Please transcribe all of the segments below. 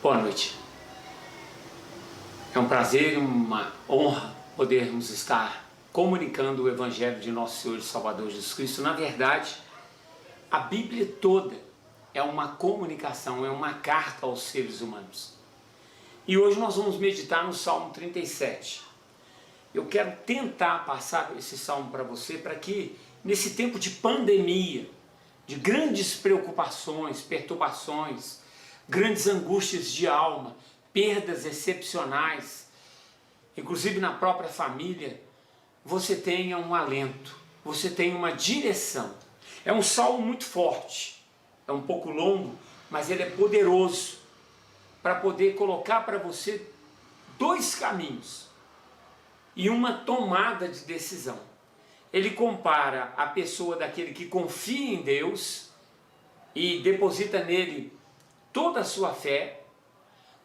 Boa noite. É um prazer e uma honra podermos estar comunicando o Evangelho de Nosso Senhor e Salvador Jesus Cristo. Na verdade, a Bíblia toda é uma comunicação, é uma carta aos seres humanos. E hoje nós vamos meditar no Salmo 37. Eu quero tentar passar esse salmo para você, para que nesse tempo de pandemia, de grandes preocupações, perturbações, grandes angústias de alma, perdas excepcionais, inclusive na própria família, você tenha um alento, você tenha uma direção. É um salmo muito forte, é um pouco longo, mas ele é poderoso para poder colocar para você dois caminhos e uma tomada de decisão. Ele compara a pessoa daquele que confia em Deus e deposita nele toda a sua fé,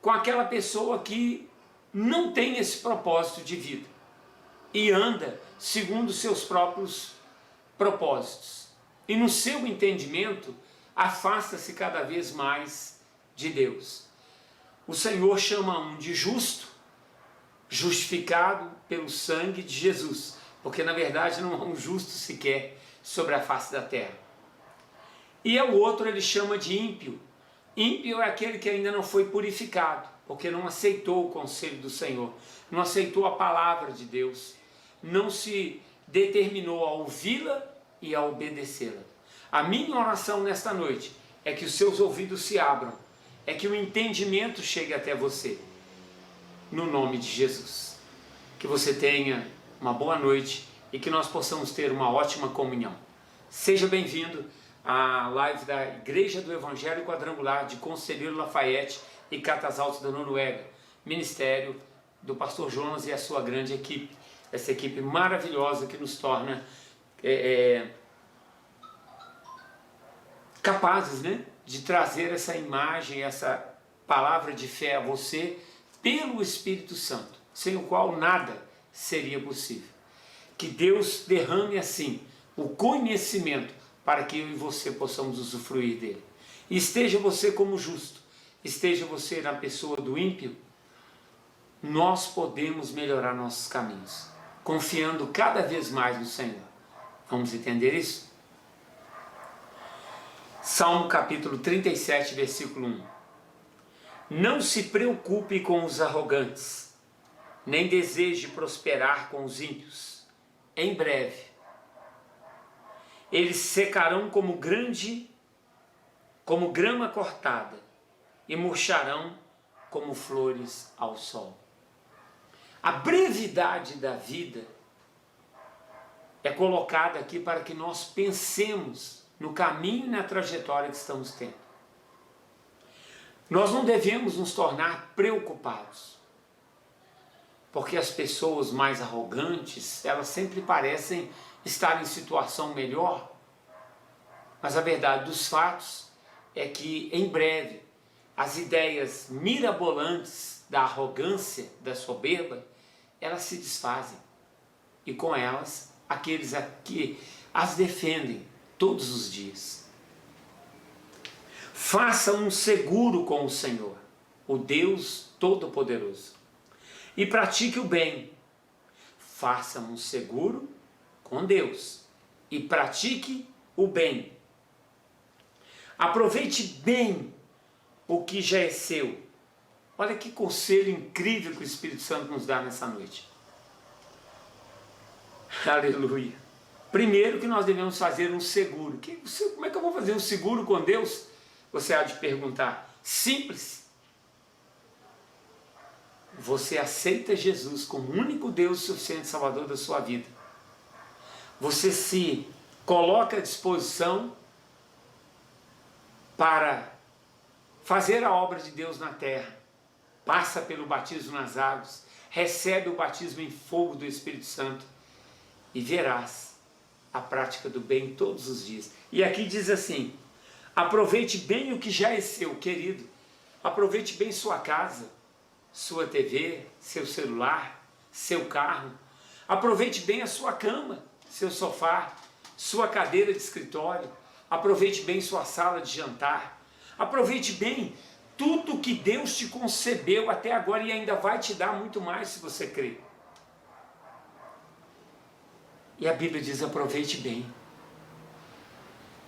com aquela pessoa que não tem esse propósito de vida e anda segundo seus próprios propósitos. E no seu entendimento, afasta-se cada vez mais de Deus. O Senhor chama um de justo, justificado pelo sangue de Jesus, porque na verdade não há um justo sequer sobre a face da terra. E o outro ele chama de ímpio. Ímpio é aquele que ainda não foi purificado, porque não aceitou o conselho do Senhor, não aceitou a palavra de Deus, não se determinou a ouvi-la e a obedecê-la. A minha oração nesta noite é que os seus ouvidos se abram, é que o entendimento chegue até você, no nome de Jesus. Que você tenha uma boa noite e que nós possamos ter uma ótima comunhão. Seja bem-vindo à live da Igreja do Evangelho Quadrangular de Conselheiro Lafayette e Catas Altas da Noruega, ministério do pastor Jonas e a sua grande equipe, essa equipe maravilhosa que nos torna capazes, de trazer essa imagem, essa palavra de fé a você pelo Espírito Santo, sem o qual nada seria possível. Que Deus derrame assim o conhecimento para que eu e você possamos usufruir dele. E esteja você como justo, esteja você na pessoa do ímpio, nós podemos melhorar nossos caminhos, confiando cada vez mais no Senhor. Vamos entender isso? Salmo capítulo 37, versículo 1. Não se preocupe com os arrogantes, nem deseje prosperar com os ímpios. Em breve, eles secarão como grama cortada, e murcharão como flores ao sol. A brevidade da vida é colocada aqui para que nós pensemos no caminho e na trajetória que estamos tendo. Nós não devemos nos tornar preocupados, porque as pessoas mais arrogantes, elas sempre parecem estar em situação melhor, mas a verdade dos fatos é que em breve as ideias mirabolantes da arrogância, da soberba, elas se desfazem, e com elas aqueles que as defendem todos os dias. Faça um seguro com o Senhor, o Deus Todo-Poderoso, e pratique o bem. Faça um seguro com Deus e pratique o bem. Aproveite bem o que já é seu. Olha que conselho incrível que o Espírito Santo nos dá nessa noite. Aleluia. Primeiro que nós devemos fazer um seguro. Como é que eu vou fazer um seguro com Deus? Você há de perguntar. Simples. Você aceita Jesus como o único Deus suficiente Salvador da sua vida. Você se coloca à disposição para fazer a obra de Deus na terra. Passa pelo batismo nas águas, recebe o batismo em fogo do Espírito Santo e verás a prática do bem todos os dias. E aqui diz assim: aproveite bem o que já é seu, querido. Aproveite bem sua casa, sua TV, seu celular, seu carro. Aproveite bem a sua cama, seu sofá, sua cadeira de escritório. Aproveite bem sua sala de jantar. Aproveite bem tudo que Deus te concebeu até agora e ainda vai te dar muito mais se você crer. E a Bíblia diz: aproveite bem.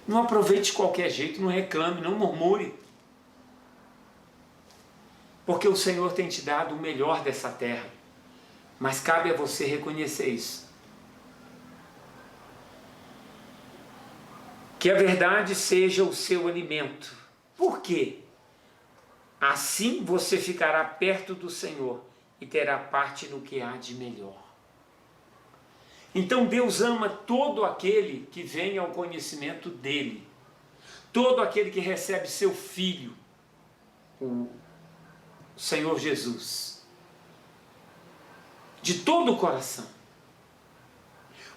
Não aproveite de qualquer jeito, não reclame, não murmure. Porque o Senhor tem te dado o melhor dessa terra. Mas cabe a você reconhecer isso. Que a verdade seja o seu alimento. Por quê? Assim você ficará perto do Senhor e terá parte no que há de melhor. Então Deus ama todo aquele que vem ao conhecimento dele. Todo aquele que recebe seu Filho, o Senhor Jesus. De todo o coração.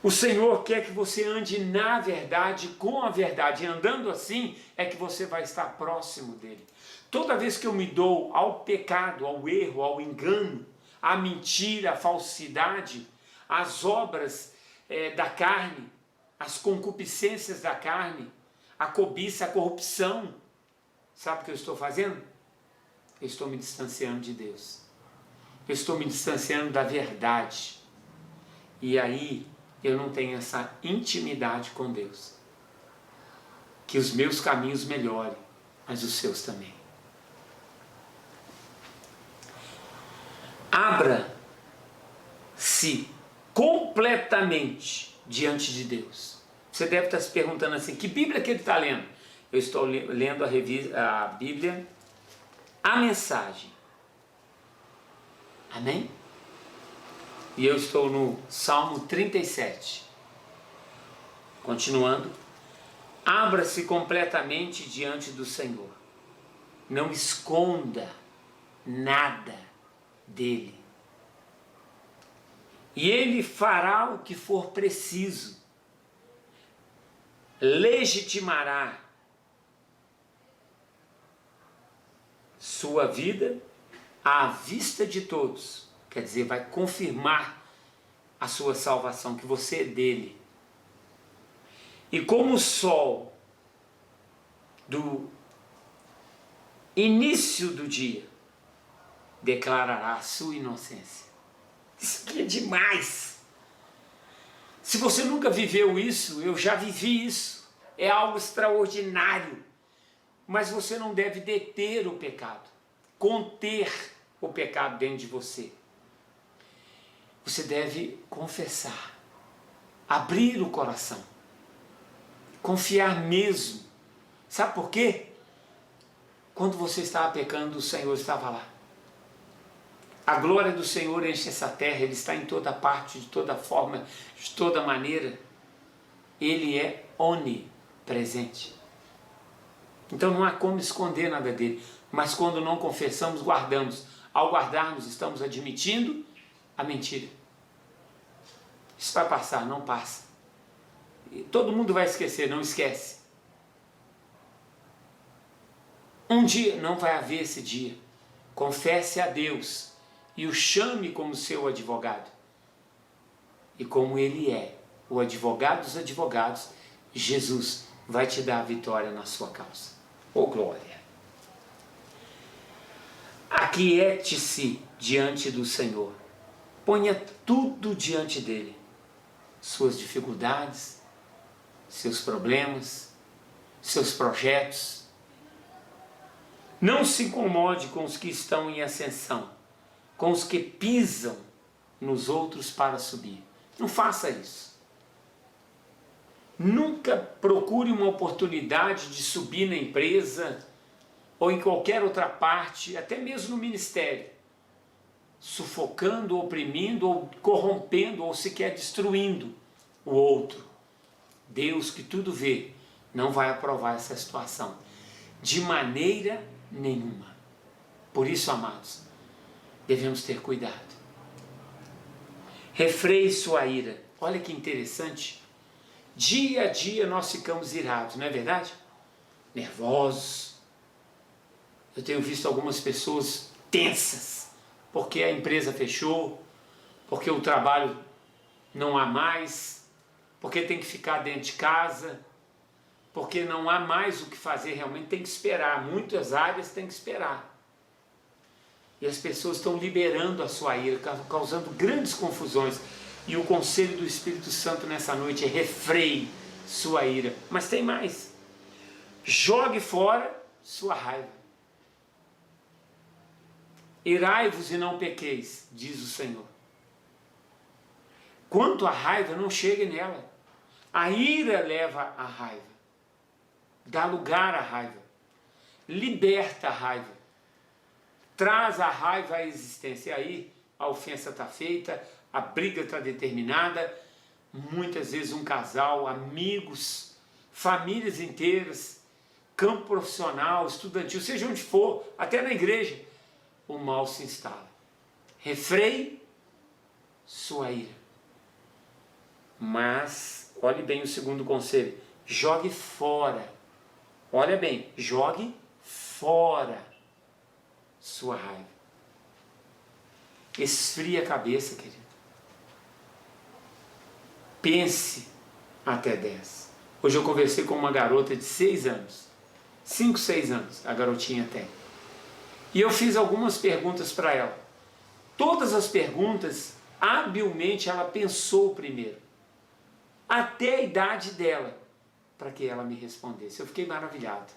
O Senhor quer que você ande na verdade, com a verdade. E andando assim é que você vai estar próximo dele. Toda vez que eu me dou ao pecado, ao erro, ao engano, à mentira, à falsidade, às obras da carne, às concupiscências da carne, a cobiça, a corrupção, sabe o que eu estou fazendo? Eu estou me distanciando de Deus. Eu estou me distanciando da verdade. E aí eu não tenho essa intimidade com Deus. Que os meus caminhos melhorem, mas os seus também. Abra-se completamente diante de Deus. Você deve estar se perguntando assim: que Bíblia que ele está lendo? Eu estou lendo a Bíblia, a Mensagem. Amém? E eu estou no Salmo 37. Continuando. Abra-se completamente diante do Senhor. Não esconda nada dele. E ele fará o que for preciso. Legitimará sua vida à vista de todos. Quer dizer, vai confirmar a sua salvação, que você é dele. E como o sol do início do dia declarará a sua inocência. Isso aqui é demais. Se você nunca viveu isso, eu já vivi isso. É algo extraordinário. Mas você não deve deter o pecado, conter o pecado dentro de você. Você deve confessar, abrir o coração, confiar mesmo. Sabe por quê? Quando você estava pecando, o Senhor estava lá. A glória do Senhor enche essa terra, Ele está em toda parte, de toda forma, de toda maneira. Ele é onipresente. Então não há como esconder nada dele. Mas quando não confessamos, guardamos. Ao guardarmos, estamos admitindo a mentira. Isso vai passar, não passa. E todo mundo vai esquecer, não esquece. Um dia, não vai haver esse dia. Confesse a Deus e o chame como seu advogado. E como ele é o advogado dos advogados, Jesus vai te dar a vitória na sua causa. Oh glória! Aquiete-se diante do Senhor. Ponha tudo diante dele. Suas dificuldades, seus problemas, seus projetos. Não se incomode com os que estão em ascensão, com os que pisam nos outros para subir. Não faça isso. Nunca procure uma oportunidade de subir na empresa ou em qualquer outra parte, até mesmo no ministério, sufocando, oprimindo, ou corrompendo, ou sequer destruindo o outro. Deus, que tudo vê, não vai aprovar essa situação de maneira nenhuma. Por isso, amados, devemos ter cuidado. Refreie sua ira. Olha que interessante. Dia a dia nós ficamos irados, não é verdade? Nervosos. Eu tenho visto algumas pessoas tensas, porque a empresa fechou, porque o trabalho não há mais, porque tem que ficar dentro de casa, porque não há mais o que fazer, realmente tem que esperar, muitas áreas tem que esperar. E as pessoas estão liberando a sua ira, causando grandes confusões. E o conselho do Espírito Santo nessa noite é: refreie sua ira. Mas tem mais: jogue fora sua raiva. Irai-vos e não pequeis, diz o Senhor. Quanto à raiva, não chegue nela. A ira leva à raiva, dá lugar à raiva, liberta a raiva, traz a raiva à existência. E aí a ofensa está feita, a briga está determinada. Muitas vezes um casal, amigos, famílias inteiras, campo profissional, estudantil, seja onde for, até na igreja, o mal se instala. Refreie sua ira. Mas, olhe bem o segundo conselho: jogue fora. Olha bem, jogue fora sua raiva. Esfrie a cabeça, querido. Pense até 10. Hoje eu conversei com uma garota de 6 anos. 5, 6 anos, a garotinha tem. E eu fiz algumas perguntas para ela. Todas as perguntas, habilmente ela pensou primeiro, até a idade dela, para que ela me respondesse. Eu fiquei maravilhado.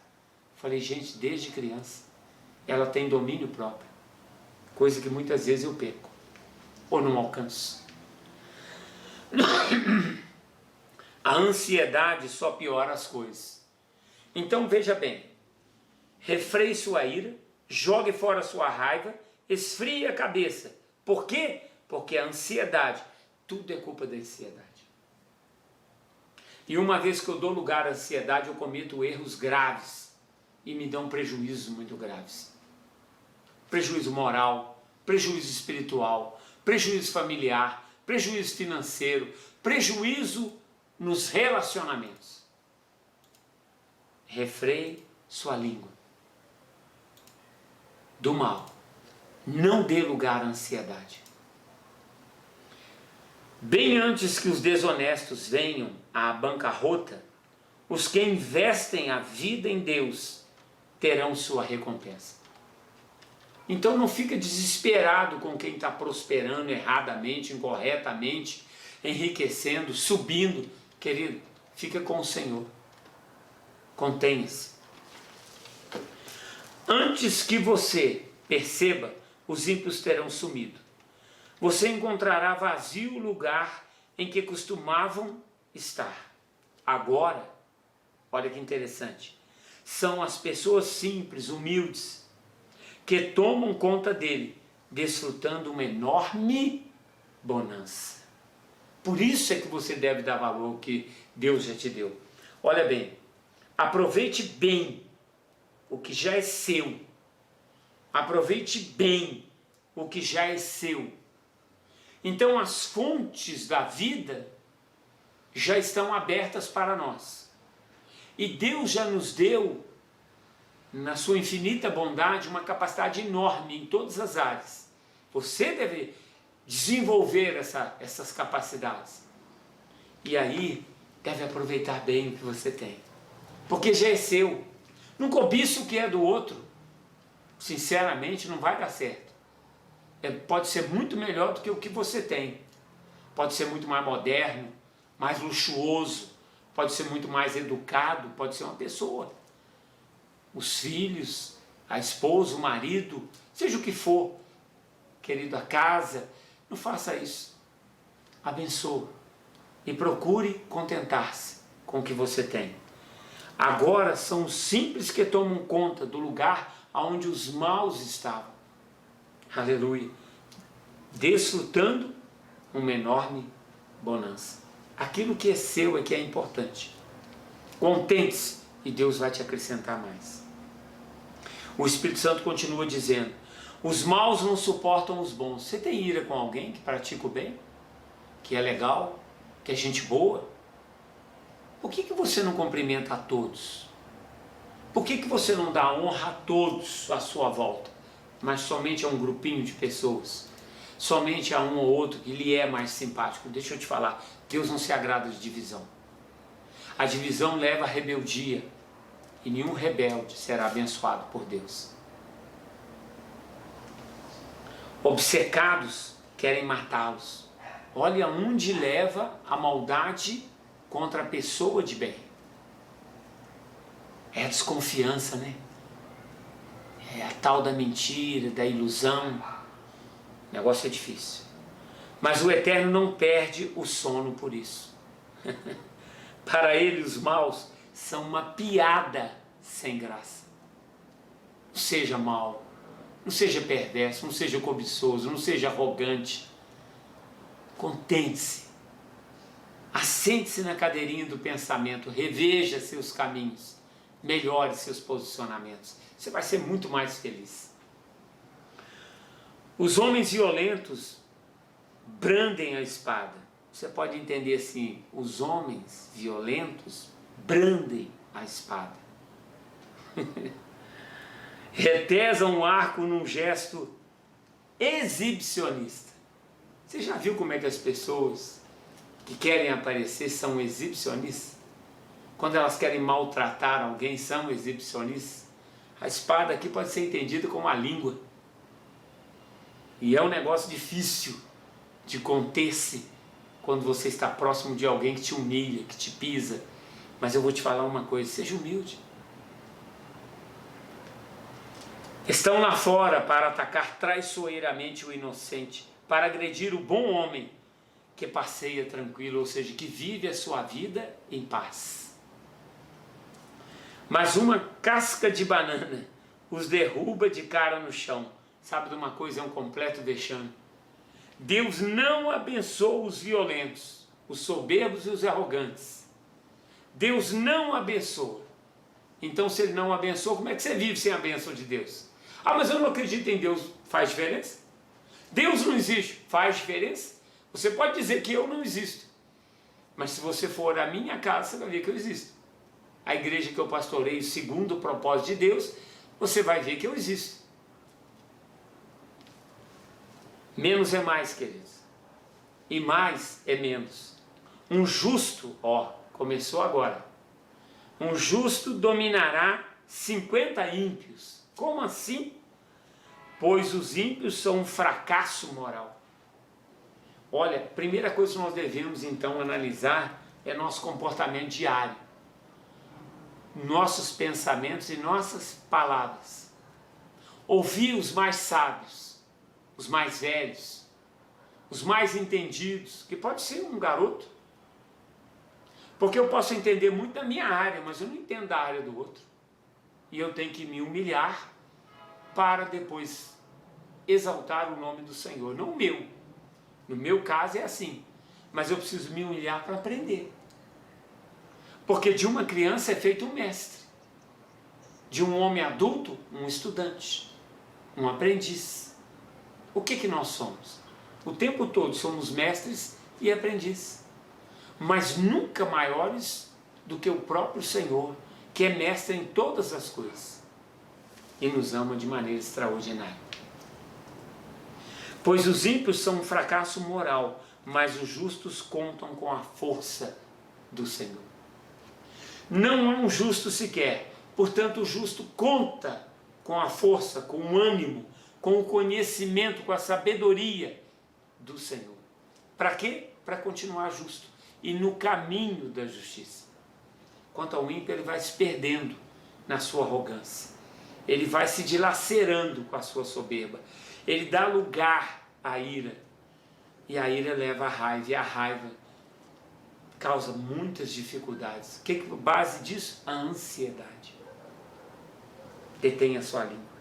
Falei, gente, desde criança, ela tem domínio próprio, coisa que muitas vezes eu perco, ou não alcanço. A ansiedade só piora as coisas. Então veja bem, refreie sua ira, jogue fora sua raiva, esfrie a cabeça. Por quê? Porque a ansiedade, tudo é culpa da ansiedade. E uma vez que eu dou lugar à ansiedade, eu cometo erros graves e me dão prejuízos muito graves. Prejuízo moral, prejuízo espiritual, prejuízo familiar, prejuízo financeiro, prejuízo nos relacionamentos. Refreie sua língua do mal. Não dê lugar à ansiedade. Bem antes que os desonestos venham à bancarrota, os que investem a vida em Deus terão sua recompensa. Então não fica desesperado com quem está prosperando erradamente, incorretamente, enriquecendo, subindo. Querido, fica com o Senhor. Contenha-se. Antes que você perceba, os ímpios terão sumido. Você encontrará vazio o lugar em que costumavam estar. Agora, olha que interessante, são as pessoas simples, humildes, que tomam conta dele, desfrutando uma enorme bonança. Por isso é que você deve dar valor ao que Deus já te deu. Olha bem, aproveite bem o que já é seu. Aproveite bem o que já é seu. Então as fontes da vida já estão abertas para nós. E Deus já nos deu, na sua infinita bondade, uma capacidade enorme em todas as áreas. Você deve desenvolver essas capacidades. E aí, deve aproveitar bem o que você tem. Porque já é seu. Não cobiça o que é do outro. Sinceramente, não vai dar certo. Pode ser muito melhor do que o que você tem. Pode ser muito mais moderno, mais luxuoso, pode ser muito mais educado, pode ser uma pessoa. Os filhos, a esposa, o marido, seja o que for, querido, a casa, não faça isso. Abençoa e procure contentar-se com o que você tem. Agora são os simples que tomam conta do lugar onde os maus estavam. Aleluia. Desfrutando uma enorme bonança. Aquilo que é seu é que é importante. Contente-se e Deus vai te acrescentar mais. O Espírito Santo continua dizendo: os maus não suportam os bons. Você tem ira com alguém que pratica o bem? Que é legal? Que é gente boa? Por que você não cumprimenta a todos? Por que você não dá honra a todos à sua volta, mas somente a um grupinho de pessoas? Somente a um ou outro que lhe é mais simpático? Deixa eu te falar, Deus não se agrada de divisão. A divisão leva à rebeldia, e nenhum rebelde será abençoado por Deus. Obcecados querem matá-los. Olha onde leva a maldade contra a pessoa de bem. É a desconfiança, né? É a tal da mentira, da ilusão. O negócio é difícil. Mas o Eterno não perde o sono por isso. Para ele, os maus são uma piada sem graça. Não seja mau, não seja perverso, não seja cobiçoso, não seja arrogante. Contente-se. Assente-se na cadeirinha do pensamento, reveja seus caminhos, melhore seus posicionamentos. Você vai ser muito mais feliz. Os homens violentos brandem a espada. Você pode entender assim, os homens violentos brandem a espada. Retesam o arco num gesto exibicionista. Você já viu como é que as pessoas que querem aparecer são exibicionistas? Quando elas querem maltratar alguém, são exibicionistas. A espada aqui pode ser entendida como a língua. E é um negócio difícil de conter-se quando você está próximo de alguém que te humilha, que te pisa. Mas eu vou te falar uma coisa, seja humilde. Estão lá fora para atacar traiçoeiramente o inocente, para agredir o bom homem que passeia tranquilo, ou seja, que vive a sua vida em paz. Mas uma casca de banana os derruba de cara no chão. Sabe de uma coisa? É um completo vexame. Deus não abençoa os violentos, os soberbos e os arrogantes. Deus não abençoa. Então, se Ele não abençoa, como é que você vive sem a bênção de Deus? Ah, mas eu não acredito em Deus. Faz diferença? Deus não existe. Faz diferença? Você pode dizer que eu não existo. Mas se você for à minha casa, você vai ver que eu existo. A igreja que eu pastoreio segundo o propósito de Deus, você vai ver que eu existo. Menos é mais, queridos. E mais é menos. Um justo, começou agora. Um justo dominará 50 ímpios. Como assim? Pois os ímpios são um fracasso moral. Olha, a primeira coisa que nós devemos então analisar é nosso comportamento diário. Nossos pensamentos e nossas palavras. Ouvir os mais sábios, os mais velhos, os mais entendidos, que pode ser um garoto. Porque eu posso entender muito da minha área, mas eu não entendo da área do outro. E eu tenho que me humilhar para depois exaltar o nome do Senhor, não o meu. No meu caso é assim, mas eu preciso me humilhar para aprender. Porque de uma criança é feito um mestre, de um homem adulto, um estudante, um aprendiz. O que nós somos? O tempo todo somos mestres e aprendizes, mas nunca maiores do que o próprio Senhor, que é mestre em todas as coisas e nos ama de maneira extraordinária. Pois os ímpios são um fracasso moral, mas os justos contam com a força do Senhor. Não há um justo sequer, portanto o justo conta com a força, com o ânimo, com o conhecimento, com a sabedoria do Senhor. Para quê? Para continuar justo e no caminho da justiça. Quanto ao ímpio, ele vai se perdendo na sua arrogância. Ele vai se dilacerando com a sua soberba. Ele dá lugar à ira. E a ira leva à raiva. E a raiva causa muitas dificuldades. O que é a base disso? A ansiedade. Detenha a sua língua.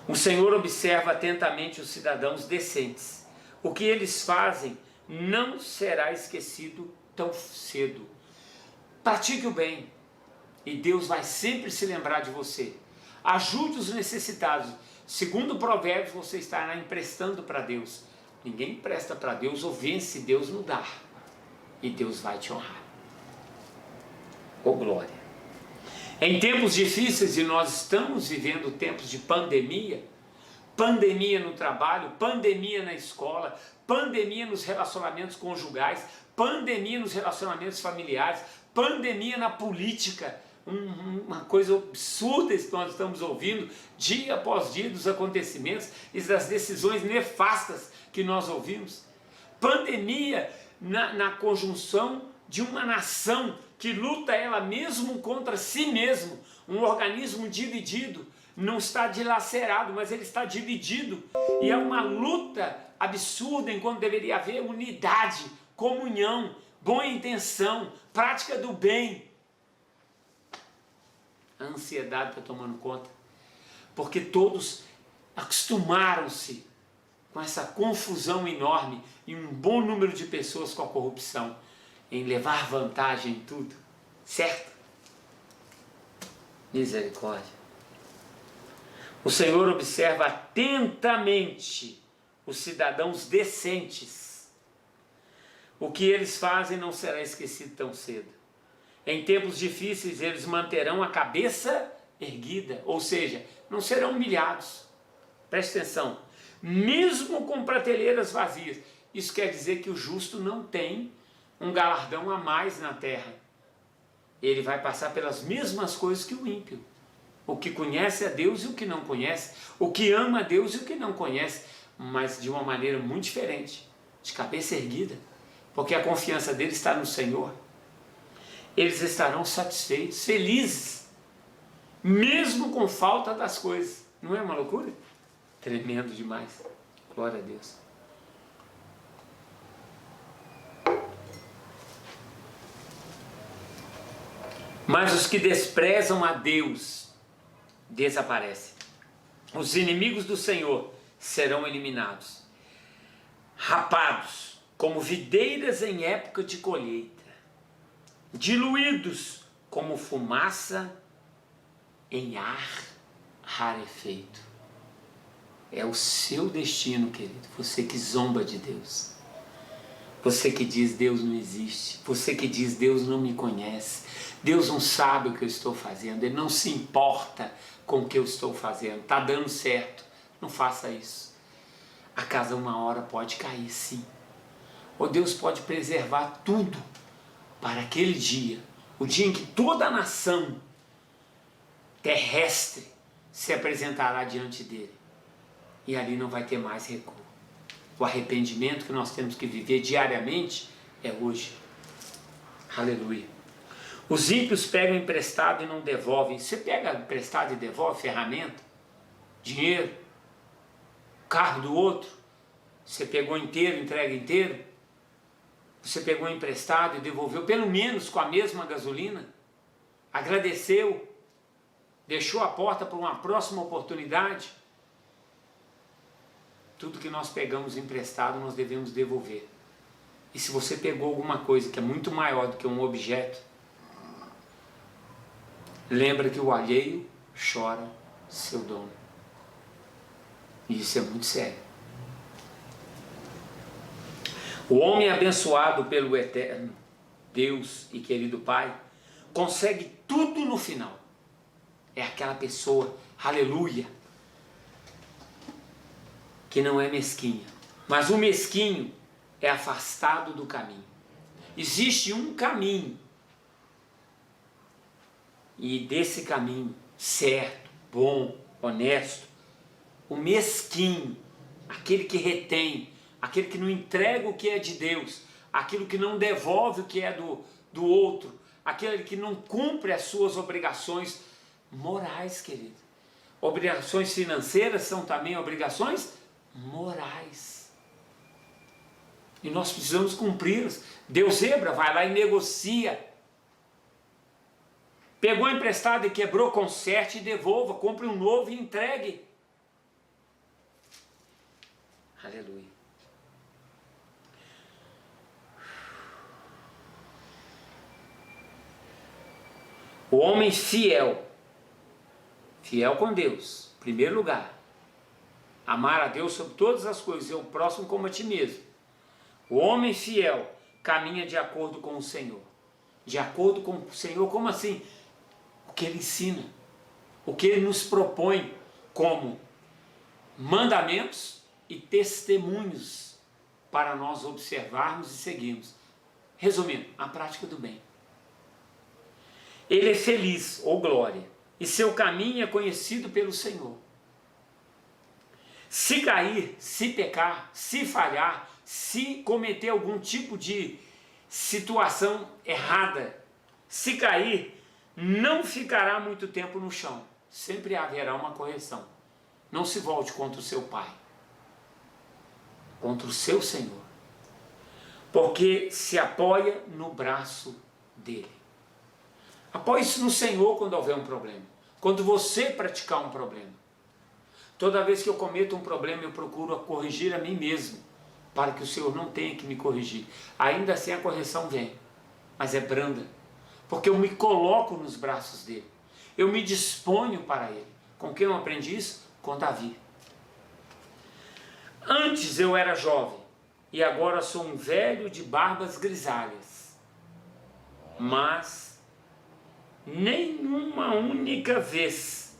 O Senhor observa atentamente os cidadãos decentes. O que eles fazem não será esquecido tão cedo. Pratique o bem e Deus vai sempre se lembrar de você. Ajude os necessitados. Segundo Provérbios, você estará emprestando para Deus. Ninguém empresta para Deus ou vence Deus no dar. E Deus vai te honrar. Glória. Em tempos difíceis, e nós estamos vivendo tempos de pandemia, Pandemia no trabalho, pandemia na escola, pandemia nos relacionamentos conjugais, pandemia nos relacionamentos familiares, pandemia na política. Uma coisa absurda que nós estamos ouvindo dia após dia dos acontecimentos e das decisões nefastas que nós ouvimos. Pandemia na conjunção de uma nação que luta ela mesmo contra si mesmo, um organismo dividido, não está dilacerado, mas ele está dividido, e é uma luta absurda enquanto deveria haver unidade, comunhão, boa intenção, prática do bem. A ansiedade está tomando conta, porque todos acostumaram-se com essa confusão enorme e um bom número de pessoas com a corrupção, em levar vantagem em tudo, certo? Misericórdia. O Senhor observa atentamente os cidadãos decentes. O que eles fazem não será esquecido tão cedo. Em tempos difíceis eles manterão a cabeça erguida, ou seja, não serão humilhados. Preste atenção, mesmo com prateleiras vazias. Isso quer dizer que o justo não tem um galardão a mais na terra. Ele vai passar pelas mesmas coisas que o ímpio. O que conhece a Deus e o que não conhece, o que ama a Deus e o que não conhece, mas de uma maneira muito diferente, de cabeça erguida, porque a confiança dele está no Senhor. Eles estarão satisfeitos, felizes, mesmo com falta das coisas. Não é uma loucura? Tremendo demais. Glória a Deus. Mas os que desprezam a Deus desaparecem. Os inimigos do Senhor serão eliminados, rapados como videiras em época de colheita, diluídos como fumaça em ar rarefeito. É o seu destino, querido. Você que zomba de Deus, você que diz Deus não existe, você que diz Deus não me conhece, Deus não sabe o que eu estou fazendo, Ele não se importa com o que eu estou fazendo, está dando certo. Não faça isso. A casa uma hora pode cair, sim. Ou Deus pode preservar tudo para aquele dia, o dia em que toda a nação terrestre se apresentará diante dele. E ali não vai ter mais recuo. O arrependimento que nós temos que viver diariamente é hoje. Aleluia. Os ímpios pegam emprestado e não devolvem. Você pega emprestado e devolve ferramenta, dinheiro, carro do outro. Você pegou inteiro, entrega inteiro. Você pegou emprestado e devolveu, pelo menos com a mesma gasolina. Agradeceu. Deixou a porta para uma próxima oportunidade. Tudo que nós pegamos emprestado, nós devemos devolver. E se você pegou alguma coisa que é muito maior do que um objeto, lembra que o alheio chora seu dono. E isso é muito sério. O homem abençoado pelo eterno Deus e querido Pai consegue tudo no final. É aquela pessoa, aleluia, que não é mesquinha. Mas o mesquinho é afastado do caminho. Existe um caminho. E desse caminho certo, bom, honesto, o mesquinho, aquele que retém, aquele que não entrega o que é de Deus, aquilo que não devolve o que é do outro, aquele que não cumpre as suas obrigações morais, querido. Obrigações financeiras são também obrigações morais. E nós precisamos cumpri-las. Deus zebra, vai lá e negocia. Pegou emprestado e quebrou, conserte e devolva. Compre um novo e entregue. Aleluia. O homem fiel, fiel com Deus, em primeiro lugar. Amar a Deus sobre todas as coisas e o próximo como a ti mesmo. O homem fiel caminha de acordo com o Senhor. De acordo com o Senhor, como assim? O que Ele ensina, o que Ele nos propõe como mandamentos e testemunhos para nós observarmos e seguirmos. Resumindo, a prática do bem. Ele é feliz, ou glória, e seu caminho é conhecido pelo Senhor. Se cair, se pecar, se falhar, se cometer algum tipo de situação errada, se cair, não ficará muito tempo no chão. Sempre haverá uma correção. Não se volte contra o seu pai, contra o seu Senhor, porque se apoia no braço dele. Apoie-se no Senhor quando houver um problema, quando você praticar um problema. Toda vez que eu cometo um problema, eu procuro corrigir a mim mesmo, para que o Senhor não tenha que me corrigir. Ainda assim a correção vem, mas é branda, porque eu me coloco nos braços dele, eu me disponho para ele. Com quem eu aprendi isso? Com Davi. Antes eu era jovem, e agora sou um velho de barbas grisalhas, mas nenhuma única vez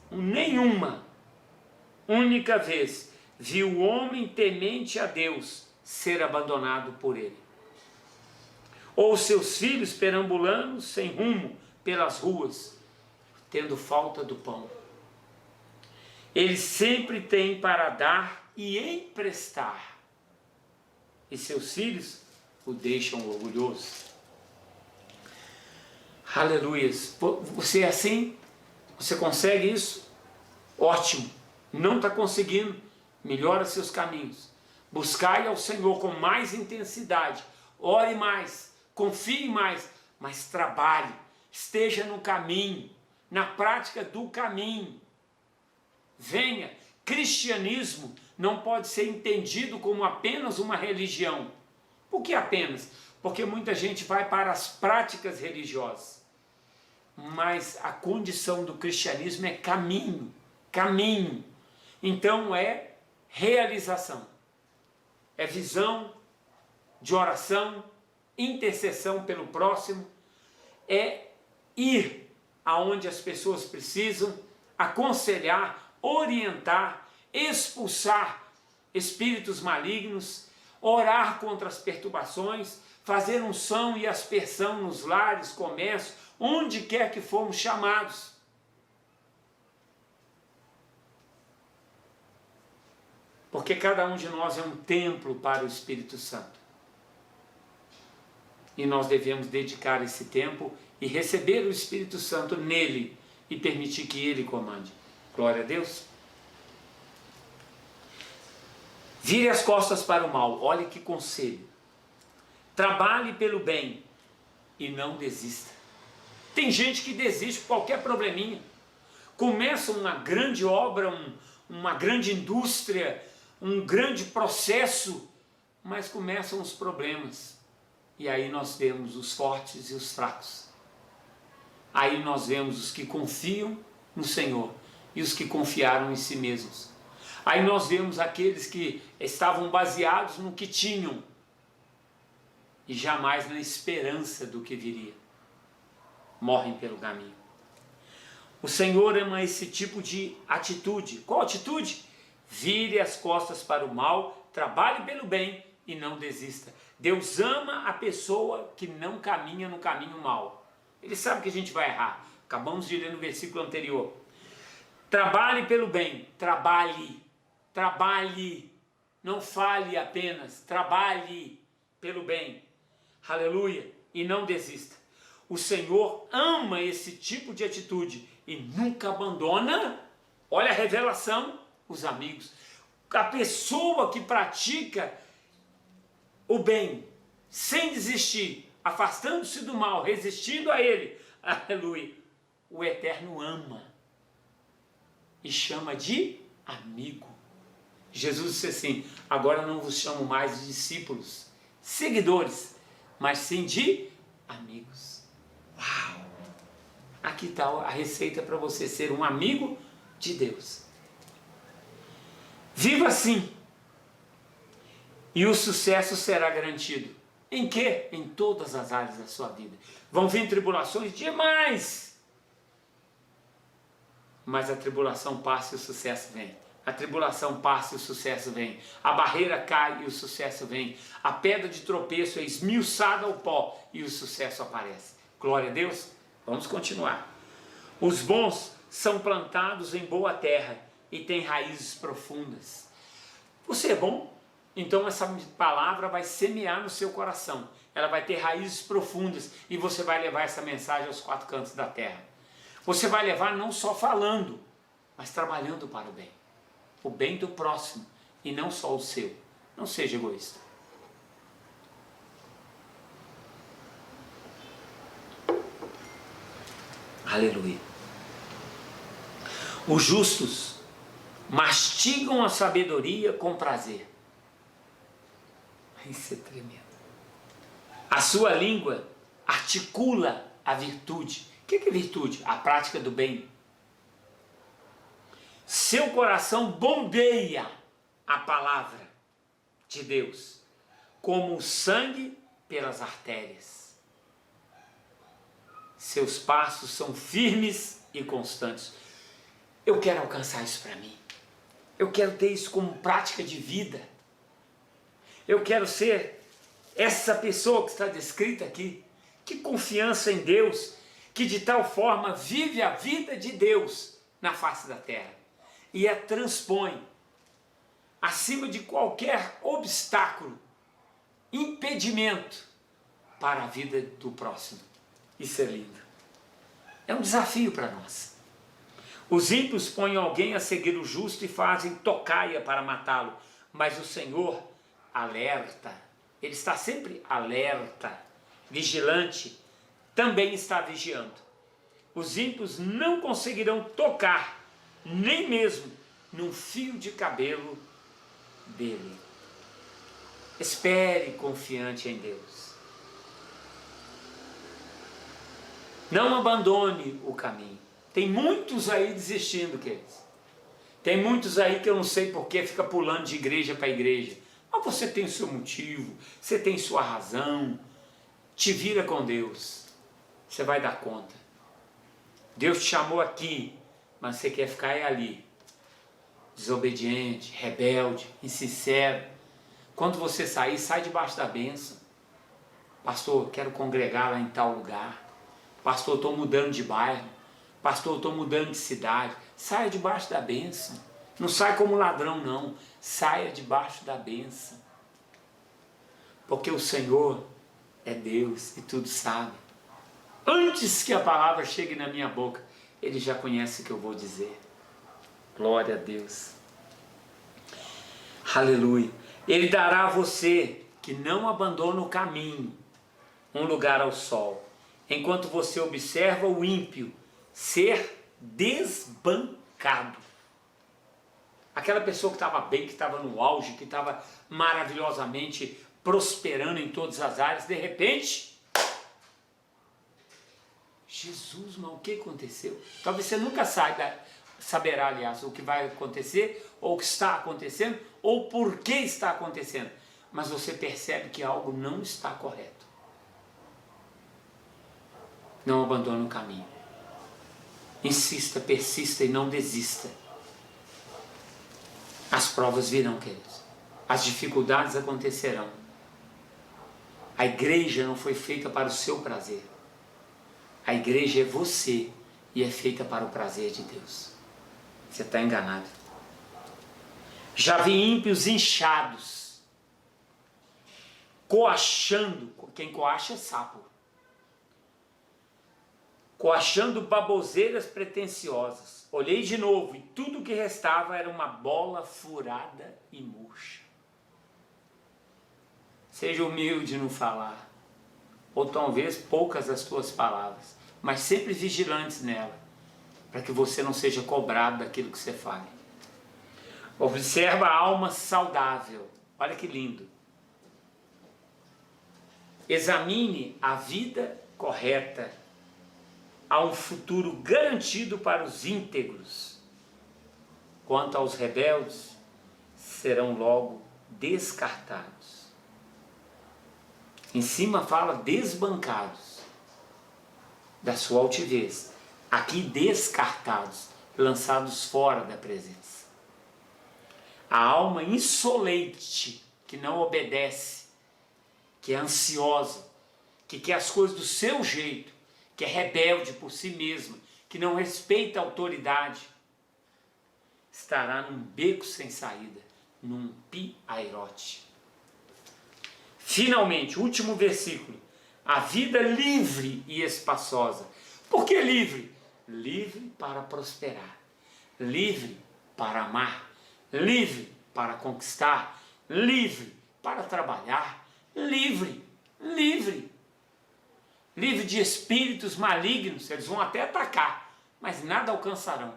vi o homem temente a Deus ser abandonado por ele, ou seus filhos perambulando sem rumo pelas ruas, tendo falta do pão. Ele sempre tem para dar e emprestar, e seus filhos o deixam orgulhoso. Aleluias. Você é assim? Você consegue isso? Ótimo. Não está conseguindo? Melhora seus caminhos. Buscai ao Senhor com mais intensidade. Ore mais. Confie mais. Mas trabalhe. Esteja no caminho. Na prática do caminho. Venha. Cristianismo não pode ser entendido como apenas uma religião. Por que apenas? Porque muita gente vai para as práticas religiosas. Mas a condição do cristianismo é caminho. Caminho. Então é realização. É visão de oração, intercessão pelo próximo. É ir aonde as pessoas precisam, aconselhar, orientar, expulsar espíritos malignos, orar contra as perturbações, fazer unção e aspersão nos lares, comércios, onde quer que fomos chamados. Porque cada um de nós é um templo para o Espírito Santo. E nós devemos dedicar esse tempo e receber o Espírito Santo nele e permitir que ele comande. Glória a Deus. Vire as costas para o mal. Olha que conselho. Trabalhe pelo bem e não desista. Tem gente que desiste por qualquer probleminha. Começa uma grande obra, uma grande indústria, um grande processo, mas começam os problemas. E aí nós vemos os fortes e os fracos. Aí nós vemos os que confiam no Senhor e os que confiaram em si mesmos. Aí nós vemos aqueles que estavam baseados no que tinham e jamais na esperança do que viria. Morrem pelo caminho. O Senhor ama esse tipo de atitude. Qual atitude? Vire as costas para o mal, trabalhe pelo bem e não desista. Deus ama a pessoa que não caminha no caminho mal. Ele sabe que a gente vai errar. Acabamos de ler no versículo anterior. Trabalhe pelo bem, trabalhe, não fale apenas, trabalhe pelo bem. Aleluia, e não desista. O Senhor ama esse tipo de atitude e nunca abandona, olha a revelação, os amigos. A pessoa que pratica o bem, sem desistir, afastando-se do mal, resistindo a ele, aleluia, o Eterno ama e chama de amigo. Jesus disse assim: agora não vos chamo mais de discípulos, seguidores, mas sim de amigos. Uau! Aqui está a receita para você ser um amigo de Deus. Viva assim, e o sucesso será garantido. Em quê? Em todas as áreas da sua vida. Vão vir tribulações demais, mas a tribulação passa e o sucesso vem. a tribulação passa e o sucesso vem. A barreira cai e o sucesso vem. A pedra de tropeço é esmiuçada ao pó e o sucesso aparece. Glória a Deus. Vamos continuar. Os bons são plantados em boa terra e têm raízes profundas. Você é bom? Então essa palavra vai semear no seu coração. Ela vai ter raízes profundas e você vai levar essa mensagem aos quatro cantos da terra. Você vai levar não só falando, mas trabalhando para o bem do próximo e não só o seu. Não seja egoísta. Aleluia. Os justos mastigam a sabedoria com prazer. Isso é tremendo. A sua língua articula a virtude. O que é virtude? A prática do bem. Seu coração bombeia a palavra de Deus, como o sangue pelas artérias. Seus passos são firmes e constantes. Eu quero alcançar isso para mim. Eu quero ter isso como prática de vida. Eu quero ser essa pessoa que está descrita aqui. Que confiança em Deus, que de tal forma vive a vida de Deus na face da terra. E a transpõe acima de qualquer obstáculo, impedimento para a vida do próximo. Isso é lindo. É um desafio para nós. Os ímpios põem alguém a seguir o justo e fazem tocaia para matá-lo. Mas o Senhor alerta. Ele está sempre alerta, vigilante, também está vigiando. Os ímpios não conseguirão tocar, nem mesmo num fio de cabelo dele. Espere confiante em Deus. Não abandone o caminho. Tem muitos aí desistindo, queridos. Tem muitos aí que eu não sei por que fica pulando de igreja para igreja. Mas você tem o seu motivo, você tem sua razão. Te vira com Deus. Você vai dar conta. Deus te chamou aqui, mas você quer ficar ali. Desobediente, rebelde, insincero. Quando você sair, sai debaixo da bênção. Pastor, quero congregar lá em tal lugar. Pastor, estou mudando de bairro. Pastor, estou mudando de cidade. Saia debaixo da bênção. Não sai como ladrão, não. Saia debaixo da bênção. Porque o Senhor é Deus e tudo sabe. Antes que a palavra chegue na minha boca, Ele já conhece o que eu vou dizer. Glória a Deus. Aleluia. Ele dará a você, que não abandona o caminho, um lugar ao sol, enquanto você observa o ímpio ser desbancado. Aquela pessoa que estava bem, que estava no auge, que estava maravilhosamente prosperando em todas as áreas, de repente, Jesus, mas o que aconteceu? Talvez você nunca saberá, aliás, o que vai acontecer, ou o que está acontecendo, ou por que está acontecendo. Mas você percebe que algo não está correto. Não abandone o caminho. Insista, persista e não desista. As provas virão, queridos. As dificuldades acontecerão. A igreja não foi feita para o seu prazer. A igreja é você e é feita para o prazer de Deus. Você está enganado. Já vi ímpios inchados, coachando. Quem coacha é sapo. Coachando baboseiras pretensiosas. Olhei de novo e tudo o que restava era uma bola furada e murcha. Seja humilde no falar, ou talvez poucas as tuas palavras, mas sempre vigilantes nela, para que você não seja cobrado daquilo que você fale. Observa a alma saudável. Olha que lindo. Examine a vida correta. Há um futuro garantido para os íntegros. Quanto aos rebeldes, serão logo descartados. Em cima fala desbancados da sua altivez. Aqui descartados, lançados fora da presença. A alma insolente, que não obedece, que é ansiosa, que quer as coisas do seu jeito, que é rebelde por si mesma, que não respeita a autoridade, estará num beco sem saída, num piairote. Finalmente, último versículo. A vida livre e espaçosa. Por que livre? Livre para prosperar, livre para amar, livre para conquistar, livre para trabalhar, livre de espíritos malignos. Eles vão até atacar, mas nada alcançarão,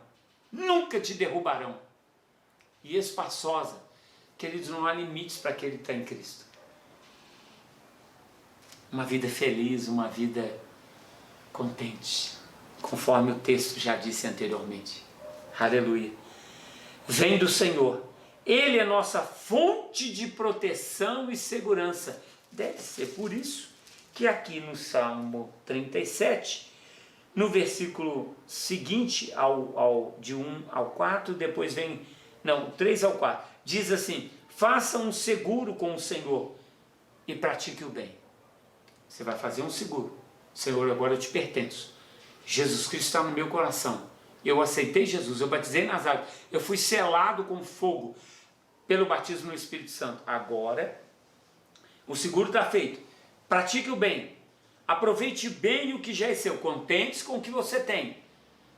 nunca te derrubarão. E espaçosa, queridos, não há limites para aquele que está em Cristo. Uma vida feliz, uma vida contente, conforme o texto já disse anteriormente. Aleluia. Vem do Senhor. Ele é nossa fonte de proteção e segurança. Deve ser por isso que aqui no Salmo 37, no versículo seguinte, de 1 ao 4, depois vem, 3 ao 4, diz assim: faça um seguro com o Senhor e pratique o bem. Você vai fazer um seguro. Senhor, agora eu te pertenço. Jesus Cristo está no meu coração. Eu aceitei Jesus, eu batizei nas águas, eu fui selado com fogo pelo batismo no Espírito Santo. Agora, o seguro está feito. Pratique o bem. Aproveite bem o que já é seu. Contente-se com o que você tem.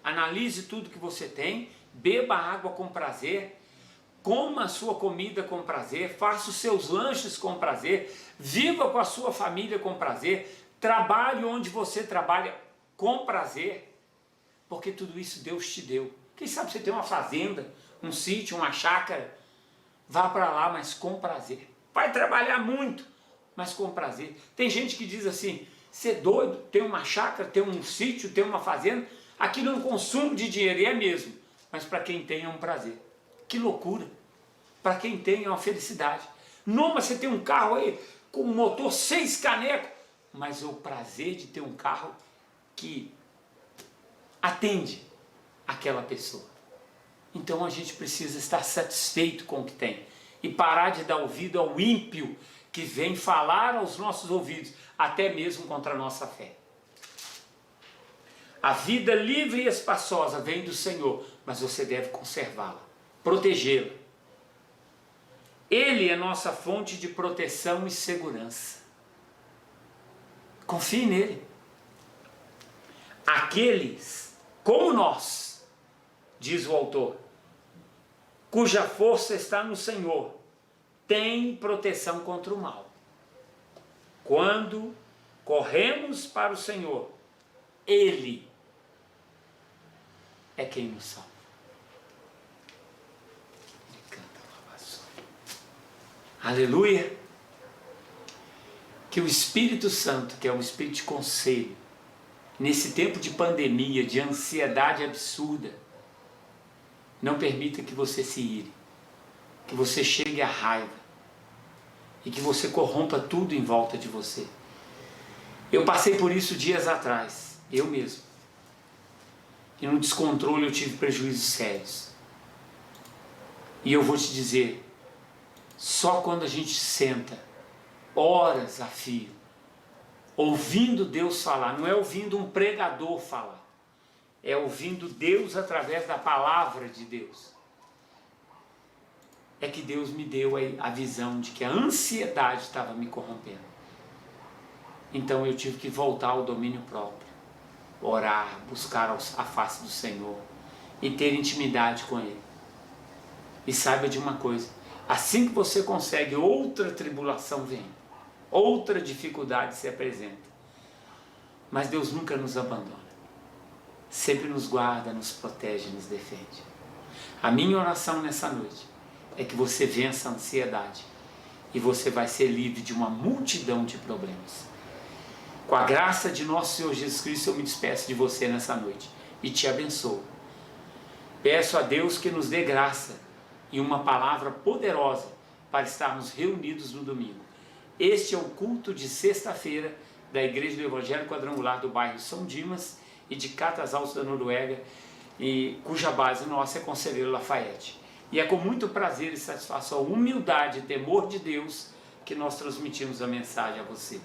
Analise tudo que você tem. Beba água com prazer. Coma a sua comida com prazer. Faça os seus lanches com prazer. Viva com a sua família com prazer. Trabalhe onde você trabalha com prazer. Porque tudo isso Deus te deu. Quem sabe você tem uma fazenda, um sítio, uma chácara. Vá para lá, mas com prazer. Vai trabalhar muito, mas com prazer. Tem gente que diz assim: você é doido, tem uma chácara, tem um sítio, tem uma fazenda. Aquilo é um consumo de dinheiro, e é mesmo. Mas para quem tem é um prazer. Que loucura. Para quem tem é uma felicidade. Não, mas você tem um carro aí com um motor 6 canecos. Mas é o prazer de ter um carro que atende aquela pessoa. Então a gente precisa estar satisfeito com o que tem e parar de dar ouvido ao ímpio que vem falar aos nossos ouvidos, até mesmo contra a nossa fé. A vida livre e espaçosa vem do Senhor, mas você deve conservá-la, protegê-la. Ele é nossa fonte de proteção e segurança. Confie nele. Aqueles como nós, diz o autor, cuja força está no Senhor, tem proteção contra o mal. Quando corremos para o Senhor, Ele é quem nos salva. Ele canta, aleluia. Que o Espírito Santo, que é um Espírito de conselho, nesse tempo de pandemia, de ansiedade absurda, não permita que você se ire, que você chegue à raiva e que você corrompa tudo em volta de você. Eu passei por isso dias atrás, eu mesmo. E no descontrole eu tive prejuízos sérios. E eu vou te dizer, só quando a gente senta, horas a fio, ouvindo Deus falar, não é ouvindo um pregador falar, é ouvindo Deus através da palavra de Deus, é que Deus me deu a visão de que a ansiedade estava me corrompendo. Então eu tive que voltar ao domínio próprio, orar, buscar a face do Senhor e ter intimidade com Ele. E saiba de uma coisa, assim que você consegue, outra tribulação vem, outra dificuldade se apresenta. Mas Deus nunca nos abandona. Sempre nos guarda, nos protege, nos defende. A minha oração nessa noite é que você vença a ansiedade e você vai ser livre de uma multidão de problemas. Com a graça de nosso Senhor Jesus Cristo, eu me despeço de você nessa noite e te abençoo. Peço a Deus que nos dê graça e uma palavra poderosa para estarmos reunidos no domingo. Este é o culto de sexta-feira da Igreja do Evangelho Quadrangular do bairro São Dimas e de Catas Altas da Noruega, e cuja base nossa é Conselheiro Lafayette. E é com muito prazer e satisfação, humildade e temor de Deus que nós transmitimos a mensagem a você.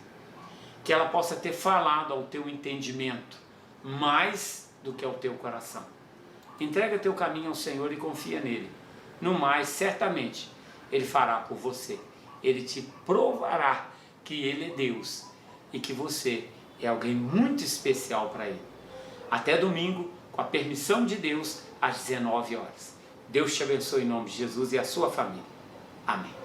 Que ela possa ter falado ao teu entendimento mais do que ao teu coração. Entrega teu caminho ao Senhor e confia nele. No mais, certamente, Ele fará por você. Ele te provará que Ele é Deus e que você é alguém muito especial para Ele. Até domingo, com a permissão de Deus, às 19 horas. Deus te abençoe em nome de Jesus e a sua família. Amém.